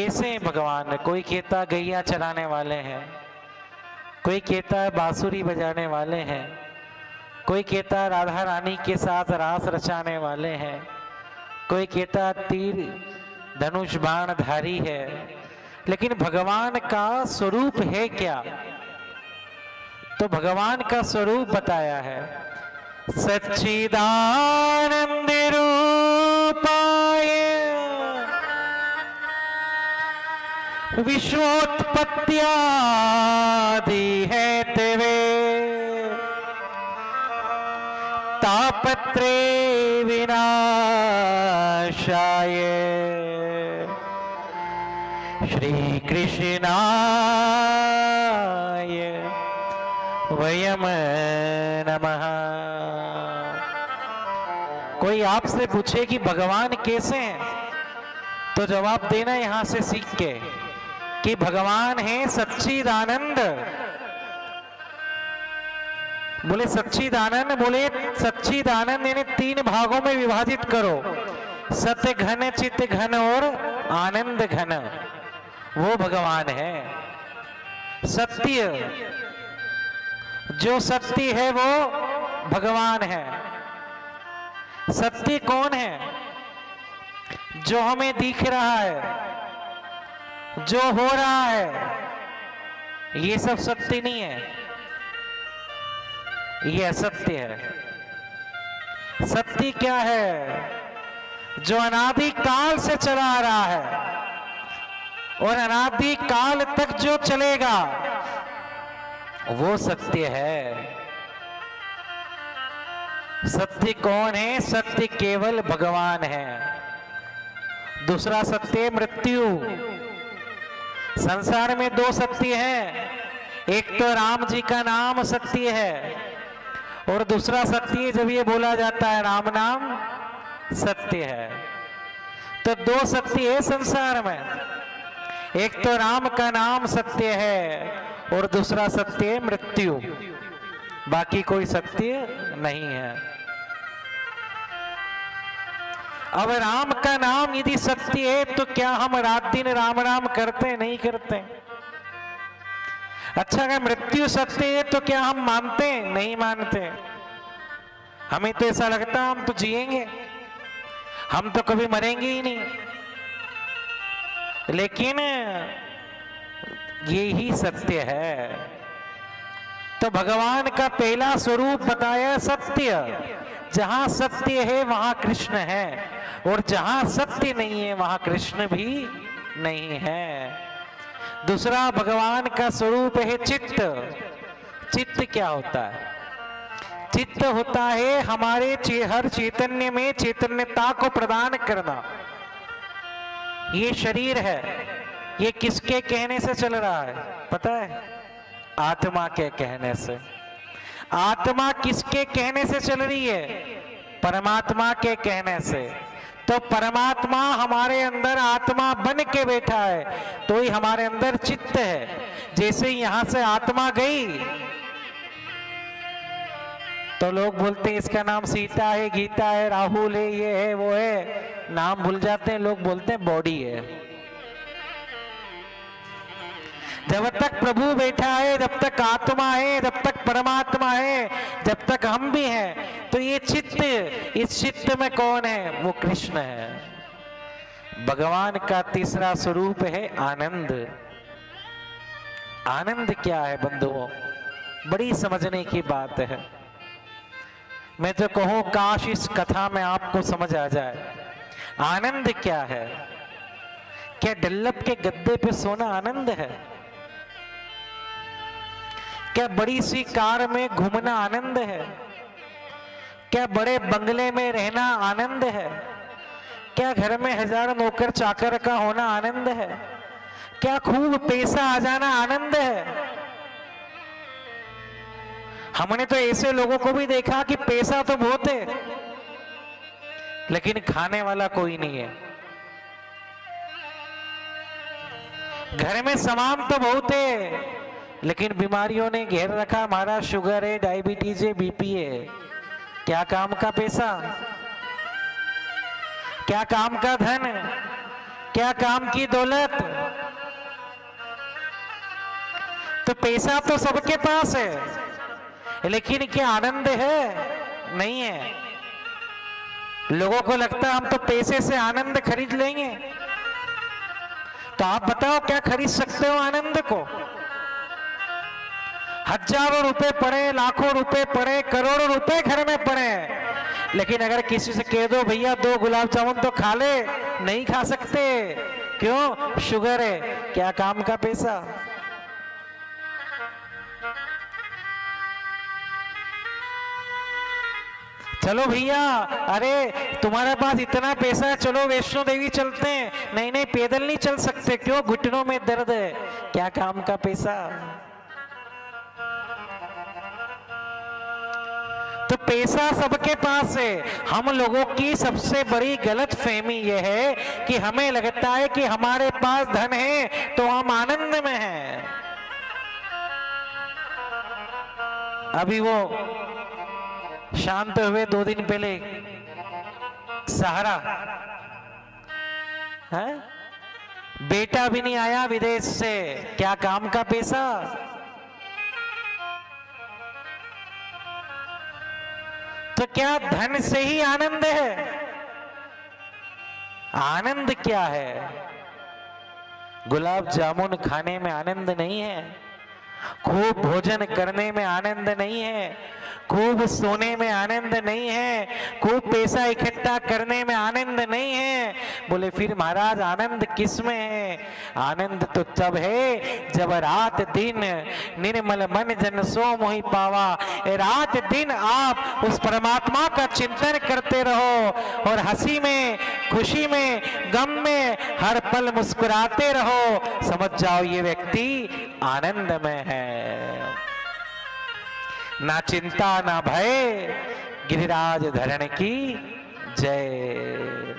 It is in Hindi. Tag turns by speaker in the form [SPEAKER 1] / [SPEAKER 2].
[SPEAKER 1] कैसे हैं भगवान? कोई कहता गैया चराने वाले हैं, कोई कहता है बांसुरी बजाने वाले हैं, कोई कहता राधा रानी के साथ रास रचाने वाले हैं, कोई कहता तीर धनुष बाण धारी है। लेकिन भगवान का स्वरूप है क्या? तो भगवान का स्वरूप बताया है, सच्चिदानंद रूपाय विश्वोत्पत्त्यादि हेतवे तापत्रे विनाशाय श्री कृष्णाय वयम नमः। कोई आपसे पूछे कि भगवान कैसे हैं, तो जवाब देना यहां से सीख के कि भगवान है सच्चिदानंद। बोले सच्चिदानंद, बोले सच्चिदानंद यानी 3 भागों में विभाजित करो, सत्य घन, चित्त घन और आनंद घन। वो भगवान है सत्य। जो सत्य है वो भगवान है। सत्य कौन है? जो हमें दिख रहा है, जो हो रहा है, ये सब सत्य नहीं है, ये असत्य है। सत्य क्या है? जो अनादि काल से चला आ रहा है और अनादि काल तक जो चलेगा वो सत्य है। सत्य कौन है? सत्य केवल भगवान है। दूसरा सत्य मृत्यु। संसार में 2 सत्य हैं, एक तो राम जी का नाम सत्य है और दूसरा सत्य जब ये बोला जाता है राम नाम सत्य है। तो 2 सत्य है संसार में, एक तो राम का नाम सत्य है और दूसरा सत्य है मृत्यु। बाकी कोई सत्य नहीं है। अब राम का नाम यदि सत्य है तो क्या हम रात दिन राम राम करते? नहीं करते। अच्छा, अगर मृत्यु सत्य है तो क्या हम मानते? नहीं मानते। हमें तो ऐसा लगता हम तो जिएंगे, हम तो कभी मरेंगे ही नहीं। लेकिन ये ही सत्य है। तो भगवान का पहला स्वरूप बताया सत्य। जहां सत्य है वहां कृष्ण है और जहां सत्य नहीं है वहां कृष्ण भी नहीं है। दूसरा भगवान का स्वरूप है चित्त। चित्त क्या होता है? चित्त होता है हमारे हर चैतन्य में चैतन्यता को प्रदान करना। ये शरीर है, ये किसके कहने से चल रहा है पता है? आत्मा के कहने से। आत्मा किसके कहने से चल रही है? परमात्मा के कहने से। तो परमात्मा हमारे अंदर आत्मा बन के बैठा है, तो ही हमारे अंदर चित्त है। जैसे ही यहां से आत्मा गई तो लोग बोलते हैं इसका नाम सीता है, गीता है, राहुल है, ये है, वो है, नाम भूल जाते हैं। लोग बोलते हैं बॉडी है। जब तक प्रभु बैठा है, जब तक आत्मा है, जब तक परमात्मा है, जब तक हम भी हैं, तो ये चित्त, इस चित्त में कौन है? वो कृष्ण है। भगवान का तीसरा स्वरूप है आनंद। आनंद क्या है बंधुओं? बड़ी समझने की बात है। मैं तो कहूं काश इस कथा में आपको समझ आ जाए। आनंद क्या है? क्या डल्लप के गद्दे पे सोना आनंद है? क्या बड़ी सी कार में घूमना आनंद है? क्या बड़े बंगले में रहना आनंद है? क्या घर में 1000 नौकर चाकर का होना आनंद है? क्या खूब पैसा आ जाना आनंद है? हमने तो ऐसे लोगों को भी देखा कि पैसा तो बहुत है लेकिन खाने वाला कोई नहीं है। घर में सामान तो बहुत है लेकिन बीमारियों ने घेर रखा। हमारा शुगर है, डायबिटीज है, बीपी है। क्या काम का पैसा? क्या काम का धन? क्या काम की दौलत? तो पैसा तो सबके पास है, लेकिन क्या आनंद है? नहीं है। लोगों को लगता है हम तो पैसे से आनंद खरीद लेंगे। तो आप बताओ क्या खरीद सकते हो आनंद को? हजारों रुपए पड़े, लाखों रुपए पड़े, करोड़ों रुपए घर में पड़े, लेकिन अगर किसी से कह दो भैया 2 गुलाब जामुन तो खा ले, नहीं खा सकते। क्यों? शुगर है। क्या काम का पैसा? चलो भैया, अरे तुम्हारे पास इतना पैसा है, चलो वैष्णो देवी चलते हैं। नहीं नहीं, पैदल नहीं चल सकते। क्यों? घुटनों में दर्द है। क्या काम का पैसा? तो पैसा सबके पास है। हम लोगों की सबसे बड़ी गलत फहमी यह है कि हमें लगता है कि हमारे पास धन है तो हम आनंद में हैं। अभी वो शांत हुए 2 दिन पहले सहारा है, बेटा भी नहीं आया विदेश से। क्या काम का पैसा? तो क्या धन से ही आनंद है? आनंद क्या है? गुलाब जामुन खाने में आनंद नहीं है, खूब भोजन करने में आनंद नहीं है, खूब सोने में आनंद नहीं है, खूब पैसा इकट्ठा करने में आनंद नहीं है। बोले फिर महाराज आनंद किस में है? आनंद तो तब है जब रात दिन निर्मल मन जन सो मोहि पावा। रात दिन आप उस परमात्मा का चिंतन करते रहो और हंसी में, खुशी में, गम में हर पल मुस्कुराते रहो। समझ जाओ ये व्यक्ति आनंद में है। ना चिंता ना भय, गिरिराज धरण की जय।